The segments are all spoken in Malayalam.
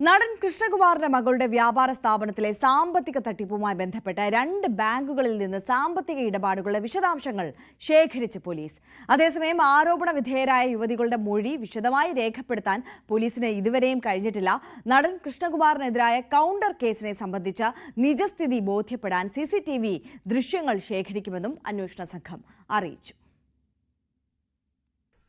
നടൻ കൃഷ്ണകുമാറിന്റെ മകളുടെ വ്യാപാര സ്ഥാപനത്തിലെ സാമ്പത്തിക തട്ടിപ്പുമായി ബന്ധപ്പെട്ട് 2 ബാങ്കുകളിൽ നിന്ന് സാമ്പത്തിക ഇടപാടുകളുടെ വിശദാംശങ്ങൾ ശേഖരിച്ച് പോലീസ്. അതേസമയം ആരോപണ വിധേയരായ യുവതികളുടെ മൊഴി വിശദമായി രേഖപ്പെടുത്താൻ പോലീസിന് ഇതുവരെയും കഴിഞ്ഞിട്ടില്ല. നടൻ കൃഷ്ണകുമാറിനെതിരായ കൗണ്ടർ കേസിനെ സംബന്ധിച്ച നിജസ്ഥിതി ബോധ്യപ്പെടാൻ CCTV ദൃശ്യങ്ങൾ ശേഖരിക്കുമെന്നും അന്വേഷണ സംഘം അറിയിച്ചു.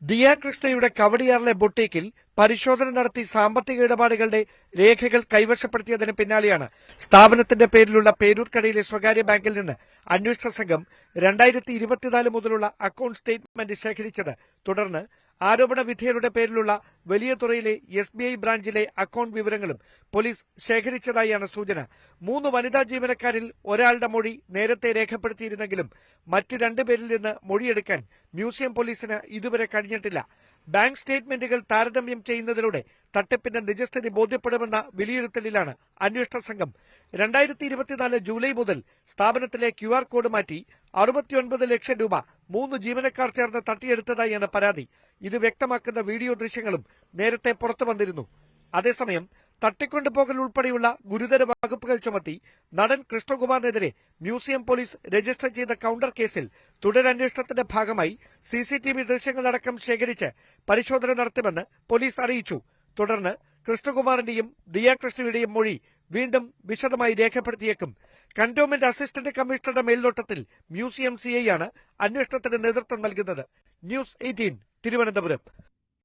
ദിയ കൃഷ്ണയുടെ കവടിയാറിലെ ബൊട്ടീക്കിൽ പരിശോധന നടത്തി സാമ്പത്തിക ഇടപാടുകളുടെ രേഖകൾ കൈവശപ്പെടുത്തിയതിന് പിന്നാലെയാണ് സ്ഥാപനത്തിന്റെ പേരിലുള്ള പേരൂർക്കടയിലെ സ്വകാര്യ ബാങ്കിൽ നിന്ന് അന്വേഷണ സംഘം 2024 മുതലുള്ള അക്കൌണ്ട് സ്റ്റേറ്റ്മെന്റ് ശേഖരിച്ചത്. തുടർന്ന് ആരോപണ വിധേയരുടെ പേരിലുള്ള വലിയതുറയിലെ SBI ബ്രാഞ്ചിലെ അക്കൌണ്ട് വിവരങ്ങളും പോലീസ് ശേഖരിച്ചതായാണ് സൂചന. 3 വനിതാ ജീവനക്കാരിൽ ഒരാളുടെ മൊഴി നേരത്തെ രേഖപ്പെടുത്തിയിരുന്നെങ്കിലും മറ്റ് 2 പേരിൽ നിന്ന് മൊഴിയെടുക്കാൻ മ്യൂസിയം പോലീസിന് ഇതുവരെ കഴിഞ്ഞിട്ടില്ല. ബാങ്ക് സ്റ്റേറ്റ്മെന്റുകൾ താരതമ്യം ചെയ്യുന്നതിലൂടെ തട്ടിപ്പിന്റെ നിജസ്ഥിതി ബോധ്യപ്പെടുമെന്ന വിലയിരുത്തലിലാണ് അന്വേഷണ സംഘം. 2024 ജൂലൈ മുതൽ സ്ഥാപനത്തിലെ QR കോഡ് മാറ്റി 69 ലക്ഷം രൂപ 3 ജീവനക്കാർ ചേർന്ന് തട്ടിയെടുത്തതായാണ് പരാതി. ഇത് വ്യക്തമാക്കുന്ന വീഡിയോ ദൃശ്യങ്ങളും നേരത്തെ പുറത്തു വന്നിരുന്നു. അതേസമയം തട്ടിക്കൊണ്ടുപോകൽ ഉൾപ്പെടെയുള്ള ഗുരുതര വകുപ്പുകൾ ചുമത്തി നടൻ കൃഷ്ണകുമാറിനെതിരെ മ്യൂസിയം പോലീസ് രജിസ്റ്റർ ചെയ്ത കൌണ്ടർ കേസിൽ തുടരന്വേഷണത്തിന്റെ ഭാഗമായി CCTV ദൃശ്യങ്ങളടക്കം ശേഖരിച്ച് പരിശോധന നടത്തുമെന്ന് പോലീസ് അറിയിച്ചു. തുടർന്ന് കൃഷ്ണകുമാറിന്റെയും ദിയ കൃഷ്ണയുടെയും മൊഴി വീണ്ടും വിശദമായി രേഖപ്പെടുത്തിയേക്കും. കന്റോൺമെന്റ് അസിസ്റ്റന്റ് കമ്മീഷണറുടെ മേൽനോട്ടത്തിൽ മ്യൂസിയം CI ആണ് അന്വേഷണത്തിന് നേതൃത്വം നൽകുന്നത്. ന്യൂസ് 18 തിരുവനന്തപുരം.